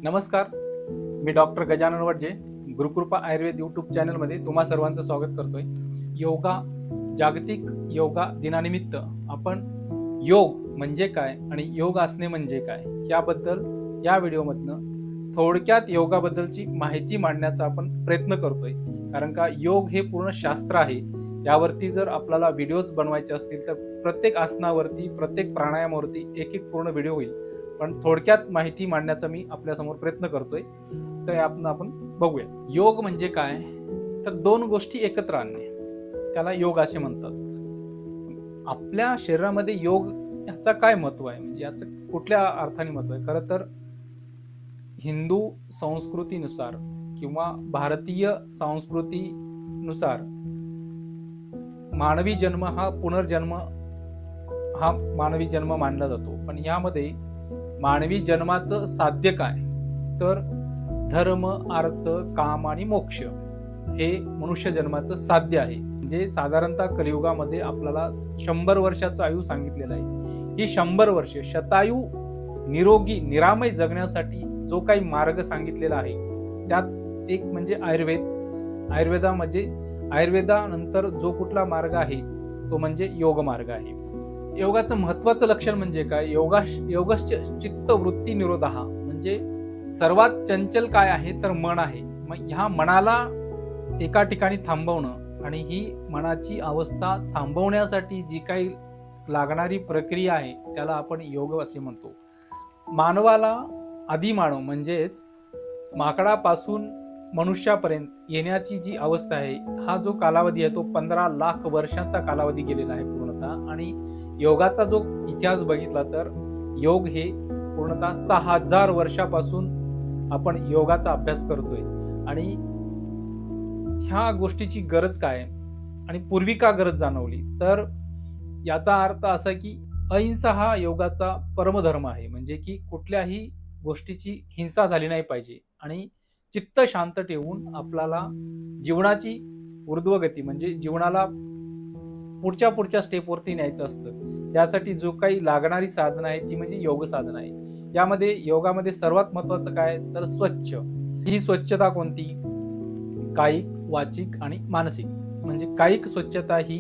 नमस्कार, मी doctor Gajanan Wadje, Gurukrupa Ayurveda YouTube चॅनलमध्ये तुम्हा सर्वांचं स्वागत करतोय. योगा जागतिक योगा दिनानिमित्त आपण योग म्हणजे काय आणि योग आसने म्हणजे काय याबद्दल या व्हिडिओमधनं थोडक्यात योगाबद्दलची माहिती मांडण्याचा आपण प्रयत्न करतोय. कारण का योग हे पूर्ण शास्त्र आहे. यावरती जर आपल्याला व्हिडिओज बनवायचे असतील तर प्रत्येक आसनावरती, प्रत्येक प्राणायामावरती एक पूर्ण व्हिडिओ होईल. पण थोडक्यात माहिती मांडण्याचा मी आपल्यासमोर प्रयत्न करतोय. तर आपण बघूया. योग म्हणजे काय, तर दोन गोष्टी एकत्र आणणे, त्याला योग असे म्हणतात. आपल्या शरीरामध्ये योग याचा काय महत्व आहे, म्हणजे याचं कुठल्या अर्थाने महत्व आहे. खरं तर हिंदू संस्कृतीनुसार किंवा भारतीय संस्कृतीनुसार मानवी जन्म हा पुनर्जन्म हा मानवी जन्म मानला जातो. पण यामध्ये मानवी जन्माचं साध्य काय, तर धर्म, अर्थ, काम आणि मोक्ष हे मनुष्य जन्माचं साध्य आहे. म्हणजे साधारणतः कलियुगामध्ये आपल्याला 100 वर्षाचं आयु सांगितलेलं आहे. ही 100 वर्ष शतायू निरोगी निरामय जगण्यासाठी जो काही मार्ग सांगितलेला आहे त्यात एक म्हणजे आयुर्वेदानंतर जो कुठला मार्ग आहे तो म्हणजे योग मार्ग आहे. योगाचं महत्वाचं लक्षण म्हणजे काय, योगस्य चित्त वृत्ती निरोधः, म्हणजे सर्वात चंचल काय आहे तर मन आहे. मग ह्या मनाला एका ठिकाणी थांबवणं आणि ही मनाची अवस्था थांबवण्यासाठी जी काही लागणारी प्रक्रिया आहे त्याला आपण योग असे म्हणतो. मानवाला आदिमानव म्हणजेच माकडापासून मनुष्यापर्यंत येण्याची जी अवस्था आहे, हा जो कालावधी आहे तो 15 लाख वर्षांचा कालावधी गेलेला आहे पूर्णतः. आणि योगाचा जो इतिहास बघितला तर योग हे पूर्णतः 6000 वर्षापासून आपण योगाचा अभ्यास करतोय. आणि ह्या गोष्टीची गरज काय आणि पूर्वी का गरज जाणवली, तर याचा अर्थ असा की अहिंसा हा योगाचा परमधर्म आहे. म्हणजे की कुठल्याही गोष्टीची हिंसा झाली नाही पाहिजे आणि चित्त शांत ठेवून आपल्याला जीवनाची ऊर्ध्वगती म्हणजे जीवनाला पुढच्या स्टेपवरती न्यायचं असतं. त्यासाठी जो काही लागणारी साधना आहे ती म्हणजे योग साधना आहे. यामध्ये योगामध्ये सर्वात महत्वाचं काय तर स्वच्छ. ही स्वच्छता कोणती, कायिक, वाचिक आणि मानसिक. म्हणजे कायिक स्वच्छता ही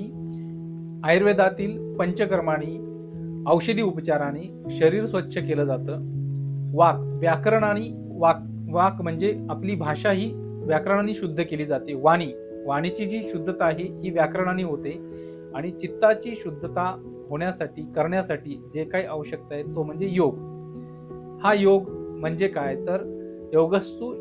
आयुर्वेदातील पंचकर्मांनी औषधी उपचाराने शरीर स्वच्छ केलं जातं. वाक, व्याकरण आणि वाक म्हणजे आपली भाषा ही व्याकरणाने शुद्ध केली जाते. वाणीची जी शुद्धता आहे ही व्याकरणाने होते. आणि चित्ताची शुद्धता करण्यासाठी जे काही आवश्यकता आहे तो म्हणजे योग. हा योग म्हणजे काय तर योगस्तु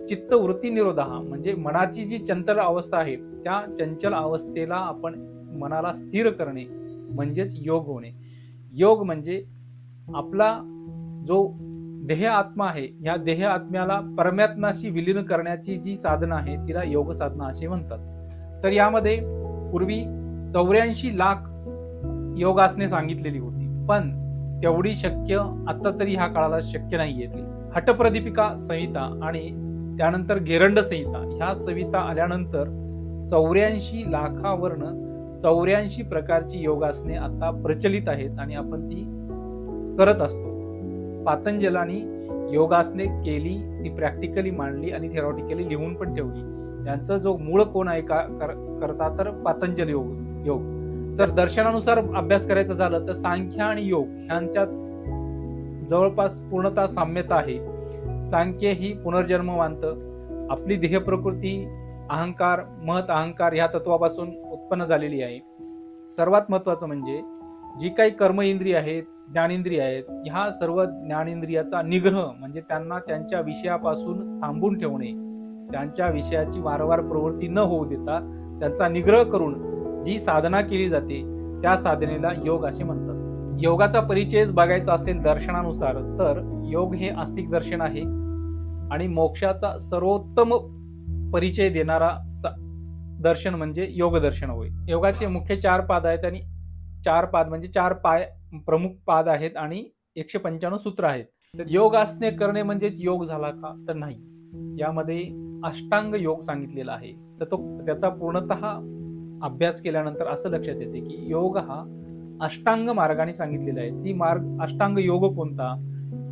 चित्त वृत्ती निरोधः, म्हणजे मनाची जी चंचल अवस्था आहे त्या चंचल अवस्थेला आपण मनाला स्थिर करणे म्हणजेच योग होणे. योग म्हणजे आपला जो देह आत्मा आहे, ह्या देह आत्म्याला परमात्म्याशी विलीन करण्याची जी साधना आहे तिला योग साधना असे म्हणतात. तर यामध्ये पूर्वी 84 लाख योगासने सांगितलेली होती, पण तेवढी शक्य आता तरी ह्या काळाला शक्य नाहीये. हटप्रदीपिका संहिता आणि त्यानंतर गेरंड संहिता ह्या संहिता आल्यानंतर 84 लाखावरनं 84 प्रकारची योगासने आता प्रचलित आहेत आणि आपण ती करत असतो. पातंजलांनी योगासने केली, ती प्रॅक्टिकली मांडली आणि थेरॉटिकली लिहून पण ठेवली. त्यांचा जो मूळ कोण आहे करता तर पातंजल योग. तर दर्शनानुसार अभ्यास करायचं झालं तर सांख्य आणि योग ह्यांच्यात जवळपास पूर्णतः साम्यता आहे. सांख्य ही पुनर्जन्म मानतं. आपली देह प्रकृती अहंकार, महत अहंकार ह्या तत्वापासून उत्पन्न झालेली आहे. सर्वात महत्वाचं म्हणजे जी काही कर्म इंद्रिय आहेत, ज्ञानेंद्रिय आहेत, ह्या सर्व ज्ञानेंद्रियाचा निग्रह म्हणजे त्यांना त्यांच्या विषयापासून थांबून ठेवणे, त्यांच्या विषयाची वारंवार प्रवृत्ती न होऊ देता त्यांचा निग्रह करून जी साधना केली जाते त्या साधनेला योग असे म्हणतात. योगाचा परिचयच बघायचा असेल दर्शनानुसार तर योग हे आस्तिक दर्शन आहे आणि मोक्षाचा सर्वोत्तम परिचय देणारा दर्शन म्हणजे योग दर्शन होय. योगाचे मुख्य 4 पाद आहेत आणि 4 पाद म्हणजे 4 प्रमुख पाद आहेत आणि 195 सूत्र आहेत. तर योग आसने करणे म्हणजे योग झाला का तर नाही. यामध्ये अष्टांग योग सांगितलेला आहे. तर त्याचा पूर्णतः अभ्यास केल्यानंतर असं लक्षात येते की योग हा अष्टांग मार्गाने सांगितलेला आहे. ती मार्ग अष्टांग योग कोणता,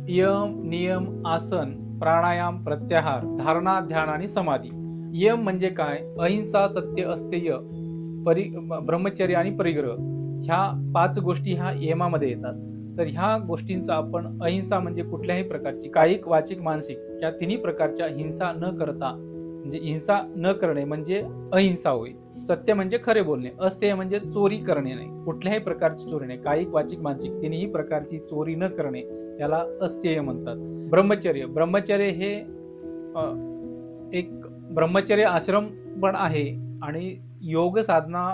यम, नियम, आसन प्राणायाम, प्रत्याहार, धारणा, ध्यान आणि समाधी. यम म्हणजे काय? अहिंसा, सत्य, अस्तेय, ब्रह्मचर्य आणि परिग्रह. ह्या 5 गोष्टी ह्या यमामध्ये येतात. तर ह्या गोष्टींचा आपण अहिंसा म्हणजे कुठल्याही प्रकारची कायिक, वाचिक, मानसिक या तिन्ही प्रकारच्या हिंसा न करता, म्हणजे हिंसा न करणे म्हणजे अहिंसा होय. सत्य म्हणजे खरे बोलणे, अस्तेय म्हणजे चोरी करणे नाही, कुठल्याही प्रकारची चोरी नाही, कायिक, वाचिक, मानसिक तिन्ही प्रकारची चोरी न करणे याला अस्तेय म्हणतात. ब्रह्मचर्य, ब्रह्मचर्य हे एक ब्रह्मचर्य आश्रम पण आहे आणि योग साधना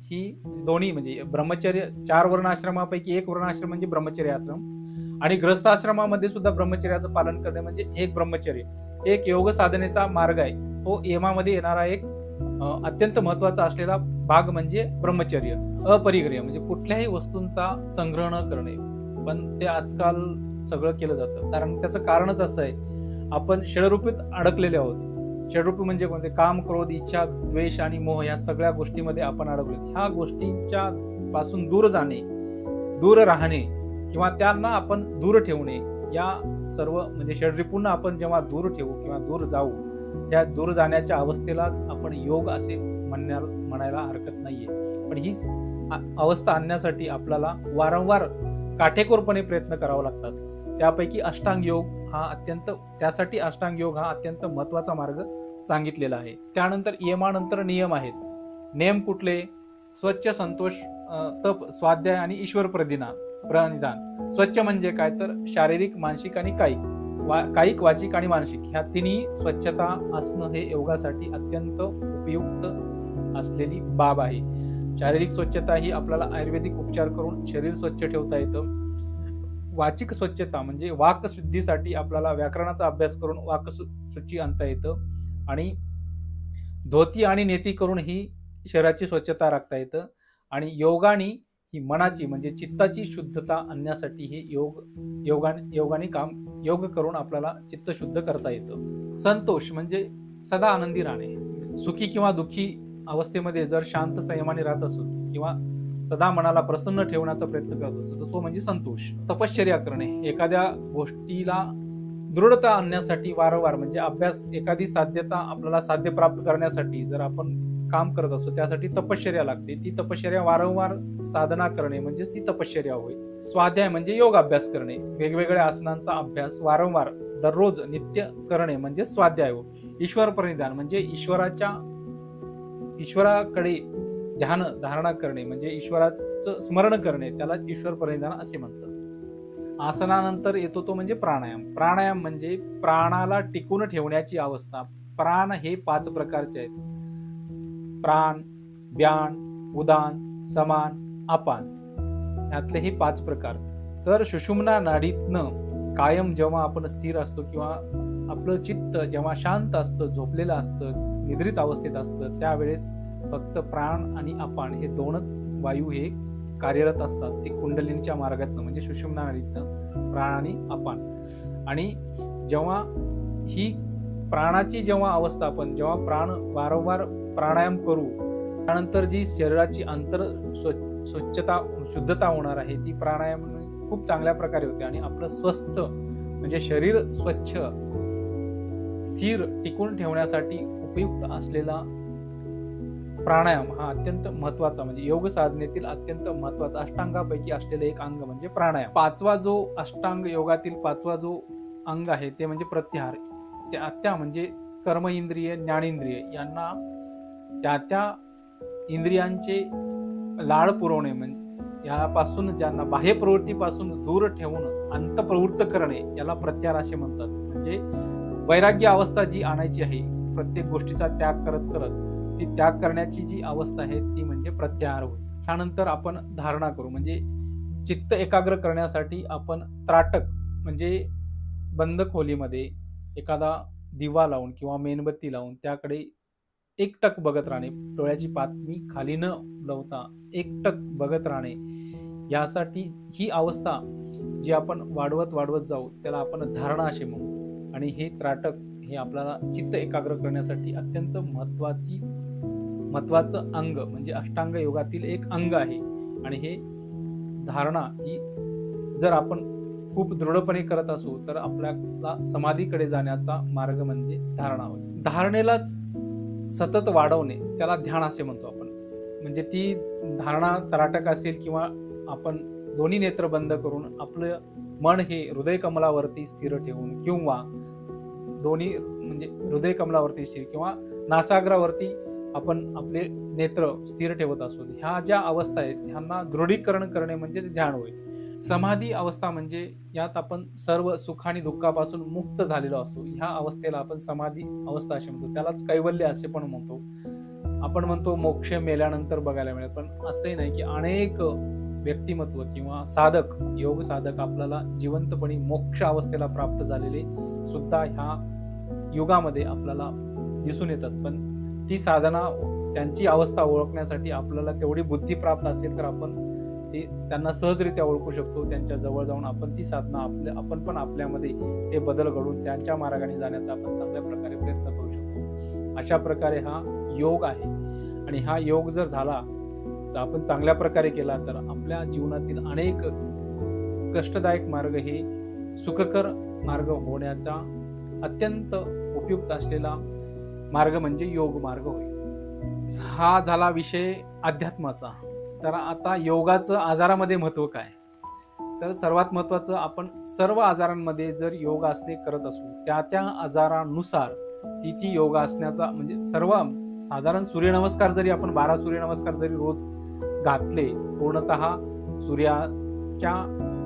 ही दोन्ही, म्हणजे ब्रह्मचर्य 4 वर्णाश्रमापैकी एक वर्णाश्रम म्हणजे ब्रह्मचर्य आश्रम आणि गृहस्थ आश्रमामध्ये सुद्धा ब्रह्मचर्याचं पालन करणे म्हणजे एक ब्रह्मचर्य, एक योग साधनेचा मार्ग आहे. तो यमामध्ये येणारा एक अत्यंत महत्वाचा असलेला भाग म्हणजे ब्रह्मचर्य. अपरिग्रह म्हणजे कुठल्याही वस्तूंचा संग्रह न करणे, पण ते आजकाल सगळं केलं जातं. कारण त्याचं कारणच असं आहे, आपण षडरूपीत अडकलेले आहोत. षडरूपी म्हणजे कोणते? काम, क्रोध, इच्छा, द्वेष आणि मोह या सगळ्या गोष्टीमध्ये आपण अडकलो. ह्या गोष्टींच्या पासून दूर जाणे, दूर राहणे किंवा त्यांना आपण दूर ठेवणे, या सर्व म्हणजे षडरिपूंना आपण जेव्हा दूर ठेवू किंवा दूर जाऊ, या दूर जाण्याच्या अवस्थेलाच आपण योग असे म्हणायला हरकत नाहीये. पण ही अवस्था आणण्यासाठी आपल्याला वारंवार काटेकोरपणे प्रयत्न करावे लागतात. त्यापैकी अष्टांग योग हा त्यासाठी अष्टांग योग हा अत्यंत महत्वाचा मार्ग सांगितलेला आहे. त्यानंतर यमानंतर नियम आहेत. नियम कुठले? स्वच्छ, संतोष, तप, स्वाध्याय आणि ईश्वर प्रणिधान. स्वच्छ म्हणजे काय? तर शारीरिक, मानसिक आणि कायिक, वाचिक आणि मानसिक ह्या तिन्ही स्वच्छता असणं हे योगासाठी अत्यंत उपयुक्त असलेली बाब आहे. शारीरिक स्वच्छता ही आपल्याला आयुर्वेदिक उपचार करून शरीर स्वच्छ ठेवता येतं. वाचिक स्वच्छता म्हणजे वाक शुद्धीसाठी आपल्याला व्याकरणाचा अभ्यास करून वाकशुची आणता येतं आणि धोती आणि नेती करून ही शरीराची स्वच्छता राखता येतं. आणि योगाने ही मनाची म्हणजे चित्ताची शुद्धता आणण्यासाठी हे योग करून आपल्याला चित्त शुद्ध करता येतं. संतोष म्हणजे सदा आनंदी राहणे. सुखी किंवा दुःखी अवस्थेमध्ये जर शांत संयमाने राहत असो किंवा सदा मनाला प्रसन्न ठेवण्याचा प्रयत्न करत असतो तर तो म्हणजे संतोष. तपश्चर्या करणे, एखाद्या गोष्टीला दृढता आणण्यासाठी वारंवार म्हणजे अभ्यास, एखादी साध्यता आपल्याला साध्य प्राप्त करण्यासाठी जर आपण काम करत असतो त्यासाठी तपश्चर्या लागते. ती तपश्चर्या वारंवार साधना करणे म्हणजेच ती तपश्चर्या होय. स्वाध्याय म्हणजे योग अभ्यास करणे, वेगवेगळ्या आसनांचा अभ्यास वारंवार दररोज नित्य करणे म्हणजे स्वाध्याय हो. ईश्वर प्रणिधान म्हणजे ईश्वराकडे ध्यान धारणा करणे म्हणजे ईश्वराचं स्मरण करणे, त्यालाच ईश्वर प्रणिधान असे म्हणतात. आसनानंतर येतो तो म्हणजे प्राणायाम. प्राणायाम म्हणजे प्राणाला टिकून ठेवण्याची अवस्था. प्राण हे 5 प्रकारचे आहेत. प्राण, व्यान, उदान, समान, अपान यातले हे 5 प्रकार. तर सुषुम्ना नाडीतनं कायम जेव्हा आपण स्थिर असतो किंवा आपलं चित्त जेव्हा शांत असतं, झोपलेलं असतं, निद्रित अवस्थेत असतं, त्यावेळेस फक्त प्राण आणि अपान हे 2च वायू हे कार्यरत असतात. ते कुंडलिनीच्या मार्गातनं म्हणजे सुषुम्ना नाडीतनं प्राण आणि अपान. आणि जेव्हा ही प्राणाची जेव्हा अवस्था आपण जेव्हा प्राण वारंवार प्राणायाम करू त्यानंतर जी शरीराची अंतर स्वच्छता शुद्धता होणार आहे ती प्राणायाम खूप चांगल्या प्रकारे होते आणि आपलं स्वस्थ म्हणजे शरीर स्वच्छ स्थिर टिकून ठेवण्यासाठी उपयुक्त असलेला प्राणायाम हा अत्यंत महत्वाचा म्हणजे योग साधनेतील अत्यंत महत्वाचा अष्टांगापैकी असलेले एक अंग म्हणजे प्राणायाम. 5वा जो अष्टांग योगातील 5वा जो अंग आहे ते म्हणजे प्रत्याहार. त्या म्हणजे कर्म इंद्रिय, ज्ञानेंद्रिय यांना त्या इंद्रियांचे लाड पुरवणे म्हणजे यापासून ज्यांना बाह्य प्रवृत्तीपासून दूर ठेवून अंतप्रवृत्त करणे याला प्रत्याहार असे म्हणतात. म्हणजे वैराग्य अवस्था जी आणायची आहे, प्रत्येक गोष्टीचा त्याग करत करत ती त्याग करण्याची जी अवस्था आहे ती म्हणजे प्रत्याहार होय. त्यानंतर आपण धारणा करू म्हणजे चित्त एकाग्र करण्यासाठी आपण त्राटक म्हणजे बंद खोलीमध्ये एखादा दिवा लावून किंवा मेणबत्ती लावून त्याकडे एकटक बघत राहणे, डोळ्याची पातळी खाली न लावता एकटक बघत राहणे. यासाठी ही अवस्था जी आपण वाढवत जाऊ त्याला आपण धारणा असे म्हणू. आणि हे त्राटक हे आपल्याला चित्त एकाग्र करण्यासाठी अत्यंत महत्वाचं अंग म्हणजे अष्टांग योगातील एक अंग आहे. आणि हे धारणा ही जर आपण खूप दृढपणे करत असू तर आपल्याला समाधीकडे जाण्याचा मार्ग म्हणजे धारणा होय. धारणेलाच सतत वाढवणे त्याला ध्यान असे म्हणतो आपण. म्हणजे ती धारणा तराटक असेल किंवा आपण दोन्ही नेत्र बंद करून आपलं मन हे हृदय कमलावरती स्थिर ठेवून किंवा दोन्ही म्हणजे हृदय कमलावरती स्थिर किंवा नासाग्रावरती आपण आपले नेत्र स्थिर ठेवत असू, ह्या ज्या अवस्था आहेत ह्यांना दृढीकरण करणे म्हणजे ध्यान होय. समाधी अवस्था म्हणजे यात आपण सर्व सुख आणि दुःखापासून मुक्त झालेलो असू, ह्या अवस्थेला आपण समाधी अवस्था असे म्हणतो. त्यालाच कैवल्य असे पण म्हणतो. आपण म्हणतो मोक्ष मेल्यानंतर बघायला मिळेल, पण असंही नाही की अनेक व्यक्तिमत्व किंवा साधक, योग साधक आपल्याला जिवंतपणे मोक्ष अवस्थेला प्राप्त झालेले सुद्धा ह्या युगामध्ये आपल्याला दिसून येतात. पण ती साधना, त्यांची अवस्था ओळखण्यासाठी आपल्याला तेवढी बुद्धी प्राप्त असेल तर आपण ते त्यांना सहजरित्या ओळखू शकतो. त्यांच्या जवळ जाऊन आपण ती साधना आपण पण आपल्यामध्ये ते बदल घडून त्यांच्या मार्गाने जाण्याचा आपण चांगल्या प्रकारे प्रयत्न करू शकतो. अशा प्रकारे हा योग आहे. आणि हा योग जर झाला तर आपण चांगल्या प्रकारे केला तर आपल्या जीवनातील अनेक कष्टदायक मार्ग हे सुखकर मार्ग होण्याचा अत्यंत उपयुक्त असलेला मार्ग म्हणजे योग मार्ग होय. हा झाला विषय अध्यात्माचा. तर आता योगाचं आजारामध्ये महत्व काय? तर सर्वात महत्वाचं, आपण सर्व आजारांमध्ये जर योगासने करत असू त्या त्या आजारानुसार ती योगासनाचा म्हणजे सर्व साधारण सूर्यनमस्कार जरी आपण 12 सूर्यनमस्कार जरी रोज घातले, पूर्णतः सूर्याच्या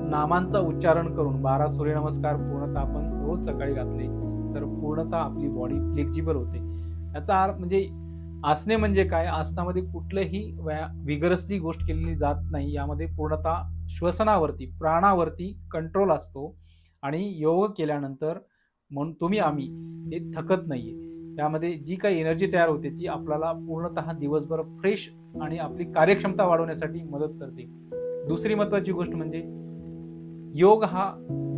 नामांचा उच्चारण करून 12 सूर्यनमस्कार पूर्णतः आपण रोज सकाळी घातले तर पूर्णतः आपली बॉडी फ्लेक्झिबल होते. याचा अर्थ म्हणजे आसने म्हणजे काय? आसनामध्ये कुठलीही विगरसली गोष्ट केलेली जात नाही. यामध्ये पूर्णतः श्वसनावरती, प्राणावरती कंट्रोल असतो. आणि योग केल्यानंतर म्हणून तुम्ही आम्ही हे थकत नाहीये. यामध्ये जी काही एनर्जी तयार होते ती आपल्याला पूर्णतः दिवसभर फ्रेश आणि आपली कार्यक्षमता वाढवण्यासाठी मदत करते. दुसरी महत्वाची गोष्ट म्हणजे योग हा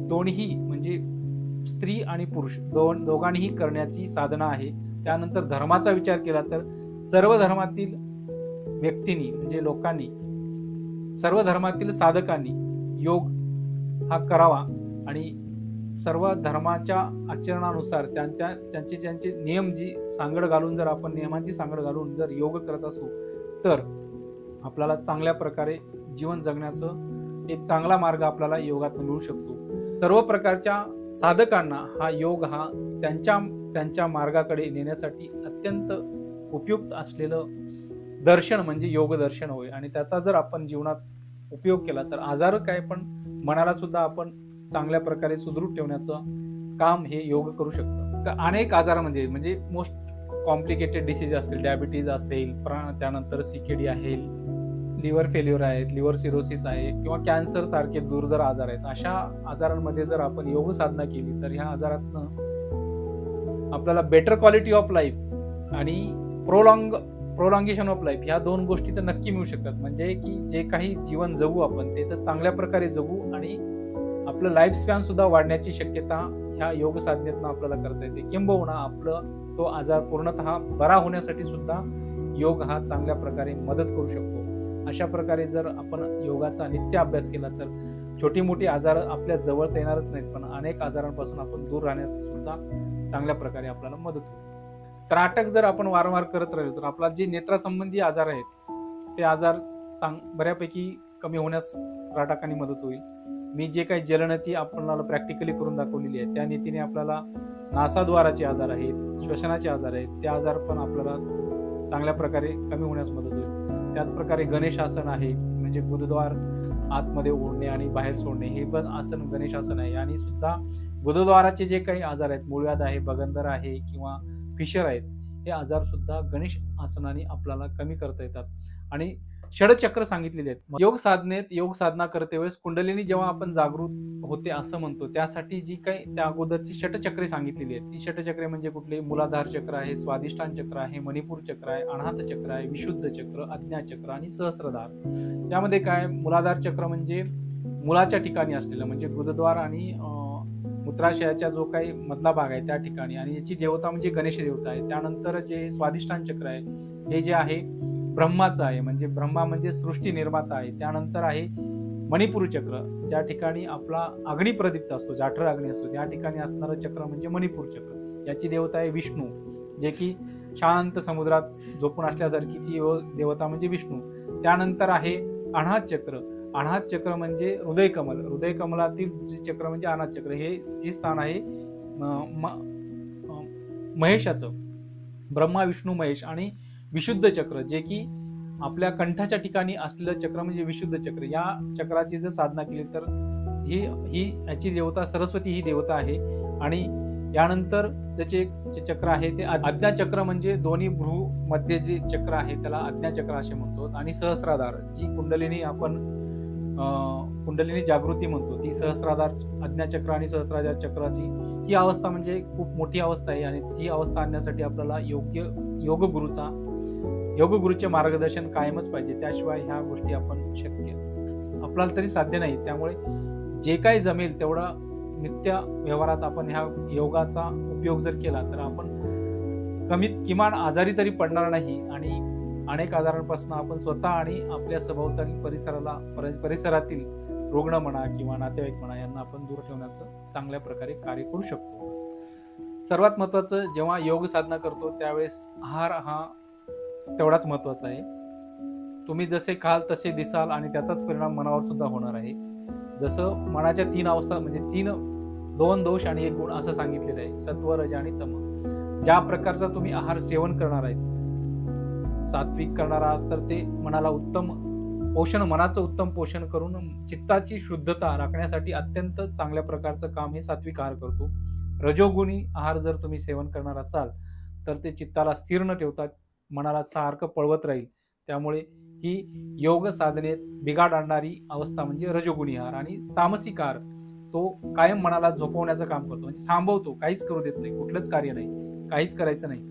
दोन्ही म्हणजे स्त्री आणि पुरुष दोघांनीही करण्याची साधना आहे. त्यानंतर धर्माचा विचार केला तर सर्व धर्मातील व्यक्तींनी म्हणजे लोकांनी, सर्व धर्मातील साधकांनी योग हा करावा आणि सर्व धर्माच्या आचरणानुसार त्यांचे नियम जी सांगड घालून जर आपण नियमांची सांगड घालून जर योग करत असू तर आपल्याला चांगल्या प्रकारे जीवन जगण्याचं एक चांगला मार्ग आपल्याला योगात मिळू शकतो. सर्व प्रकारच्या साधकांना हा योग हा त्यांच्या मार्गाकडे नेण्यासाठी अत्यंत उपयुक्त असलेलं दर्शन म्हणजे योग दर्शन होय. आणि त्याचा जर आपण जीवनात उपयोग केला तर आजार काय पण मनाला सुद्धा आपण चांगल्या प्रकारे सुदृढ ठेवण्याचं काम हे योग करू शकतं. तर अनेक आजारामध्ये म्हणजे मोस्ट कॉम्प्लिकेटेड डिसीज असतील, डायबिटीज असेल, त्यानंतर CKD आहे, लिव्हर फेल्युअर आहेत, लिव्हर सिरोसिस आहे किंवा कॅन्सर सारखे दुर्धर आजार आहेत. अशा आजारांमध्ये जर आपण योग साधना केली तर ह्या आजारातनं आपल्याला बेटर क्वालिटी ऑफ लाईफ आणि प्रोलॉंगेशन ऑफ लाईफ ह्या दोन गोष्टी तर नक्की मिळू शकतात. म्हणजे की जे काही जीवन जगू आपण ते तर चांगल्या प्रकारे जगू आणि आपलं लाईफ स्पॅन सुद्धा वाढण्याची शक्यता ह्या योग साधनेतनं आपल्याला करता येते. किंबहुना आपलं तो आजार पूर्णतः बरा होण्यासाठी सुद्धा योग हा चांगल्या प्रकारे मदत करू शकतो. अशा प्रकारे जर आपण योगाचा नित्य अभ्यास केला तर छोटी मोठी आजार आपल्या जवळ येणारच नाहीत, पण अनेक आजारांपासून आपण दूर राहण्यास सुद्धा चांगल्या प्रकारे आपल्याला मदत होईल. त्राटक जर आपण वारंवार करत राहिलो तर आपला जे नेत्रासंबंधी आजार आहेत ते आजार बऱ्यापैकी कमी होण्यास त्राटकांनी मदत होईल. मी जे काही जलनती आपल्याला प्रॅक्टिकली करून दाखवलेली आहे त्या नीतीने आपल्याला नासाद्वाराचे आजार आहेत, श्वसनाचे आजार आहेत, ते आजार पण आपल्याला चांगल्या प्रकारे कमी होण्यास मदत होईल. त्याचप्रकारे गणेश आसन आहे, म्हणजे गुदद्वार आतमध्ये ओढणे आणि बाहेर सोडणे, हे पण आसन गणेश आसन आहे. आणि सुद्धा गुदद्वाराचे जे काही आजार आहेत, मूळव्याध आहे, बगंदर आहे किंवा फिशर आहेत, हे आजार सुद्धा गणेश आसनाने आपल्याला कमी करता येतात. आणि षडचक्र सांगितलेले आहेत. योग साधना करते वेळेस कुंडलिनी जेव्हा आपण जागृत होते असं म्हणतो, त्यासाठी जी काही त्या अगोदरची षटचक्रे सांगितलेली आहेत ती षटचक्रे म्हणजे कुठले? मूलाधार चक्र आहे, स्वादिष्ठान चक्र आहे, मणिपूर चक्र आहे, अनाहत चक्र आहे, विशुद्ध चक्र, आज्ञा चक्र आणि सहस्त्रधार. यामध्ये काय? मूलाधार चक्र म्हणजे मुलाच्या ठिकाणी असलेलं म्हणजे गुदद्वार आणि मूत्राशयाचा जो काही मधला भाग आहे त्या ठिकाणी, आणि याची देवता म्हणजे गणेश देवता आहे. त्यानंतर जे स्वादिष्ठान चक्र आहे हे जे आहे ब्रह्माचं आहे, म्हणजे ब्रह्मा म्हणजे सृष्टी निर्माता आहे. त्यानंतर आहे मणिपूर चक्र, ज्या ठिकाणी आपला अग्नी प्रदीप्त असतो, जाठर अग्नी असतो, त्या ठिकाणी असणारं चक्र म्हणजे मणिपूर चक्र. याची देवता आहे विष्णू, जे की शांत समुद्रात झोपून असल्यासारखी ती देवता म्हणजे विष्णू. त्यानंतर आहे अनाहत चक्र. अनाहत चक्र म्हणजे हृदयकमल, हृदयकमलातील जे चक्र म्हणजे अनाहत चक्र. हे स्थान आहे महेशाचं, ब्रह्मा विष्णू महेश. आणि विशुद्ध चक्र, जे की आपल्या कंठाच्या ठिकाणी असलेलं चक्र म्हणजे विशुद्ध चक्र. या चक्राची जर साधना केली तर ही याची देवता सरस्वती ही देवता आहे. आणि यानंतर ज्याचे चक्र आहे ते आज्ञाचक्र, म्हणजे दोन्ही भ्रू मध्ये जे चक्र आहे त्याला आज्ञाचक्र असे म्हणतो. आणि सहस्राधार, जी कुंडलिनी आपण कुंडलिनी जागृती म्हणतो, ती सहस्राधार आज्ञाचक्र आणि सहस्राधार चक्राची ही अवस्था म्हणजे खूप मोठी अवस्था आहे. आणि ती अवस्था आणण्यासाठी आपल्याला योगगुरूचे मार्गदर्शन कायमच पाहिजे. त्याशिवाय ह्या गोष्टी आपण आपल्याला तरी साध्य नाही. त्यामुळे जे काही जमेल तेवढा नित्य व्यवहारात आपण ह्या योगाचा उपयोग जर केला तर आपण किमान आजारी तरी पडणार नाही. आणि अनेक आजारांपासून आपण स्वतः आणि आपल्या सभोवताली परिसरातील रुग्ण म्हणा किंवा नातेवाईक म्हणा यांना आपण दूर ठेवण्याचं चांगल्या प्रकारे कार्य करू शकतो. सर्वात महत्वाचं, जेव्हा योग साधना करतो त्यावेळेस आहार हा तेवढाच महत्वाचा आहे. तुम्ही जसे खाल तसे दिसाल आणि त्याचाच परिणाम मनावर सुद्धा होणार आहे. जसं मनाच्या 3 अवस्था म्हणजे 2 दोष आणि 1 गुण असं सांगितलेलं आहे, सत्व, रज आणि तम. ज्या प्रकारचा तुम्ही आहार सेवन करणार आहे, सात्विक करणार आहात तर ते मनाला मनाचं उत्तम पोषण करून चित्ताची शुद्धता राखण्यासाठी अत्यंत चांगल्या प्रकारचं काम हे सात्विक आहार करतो. रजोगुणी आहार जर तुम्ही सेवन करणार असाल तर ते चित्ताला स्थिर न ठेवता मनाला सारखं पळवत राहील. त्यामुळे ही योग साधनेत बिघाड आणणारी अवस्था म्हणजे रजोगुणी आहार. आणि तामसिक आहार तो कायम मनाला झोपवण्याचं काम करतो, म्हणजे थांबवतो, काहीच करू देत नाही, कुठलंच कार्य नाही, काहीच करायचं नाही.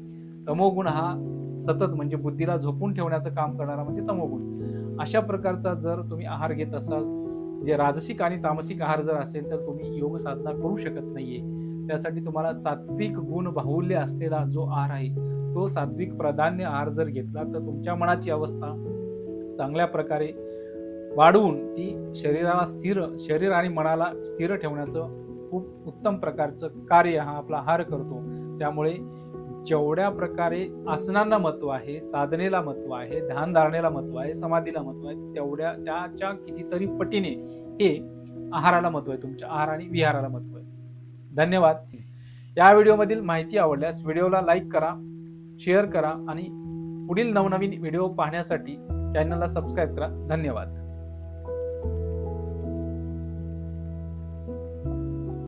तमोगुण हा सतत म्हणजे बुद्धीला झोपून ठेवण्याचं काम करणारा म्हणजे तमोगुण. अशा प्रकारचा जर तुम्ही आहार घेत असाल, म्हणजे राजसिक आणि तामसिक आहार जर असेल तर तुम्ही योग साधना करू शकत नाहीये. त्यासाठी तुम्हाला सात्विक गुण बाहुल्य असलेला जो आहार आहे तो सात्विक प्राधान्य आहार जर घेतला तर तुमच्या मनाची अवस्था चांगल्या प्रकारे वाढवून ती शरीर आणि मनाला स्थिर ठेवण्याचं खूप उत्तम प्रकारचं कार्य हा आपला आहार करतो. त्यामुळे जेवढ्या प्रकारे आसनांना महत्व आहे, साधनेला महत्व आहे, ध्यान धारणेला महत्व आहे, समाधीला महत्व आहे, तेवढ्या त्याच्या कितीतरी पटीने हे आहाराला महत्व आहे, तुमच्या आहार आणि विहाराला महत्व आहे. धन्यवाद. या व्हिडिओमधील माहिती आवडल्यास व्हिडिओला लाईक करा, शेअर करा आणि पुढील नवनवीन व्हिडिओ पाहण्यासाठी चॅनलला सबस्क्राईब करा. धन्यवाद.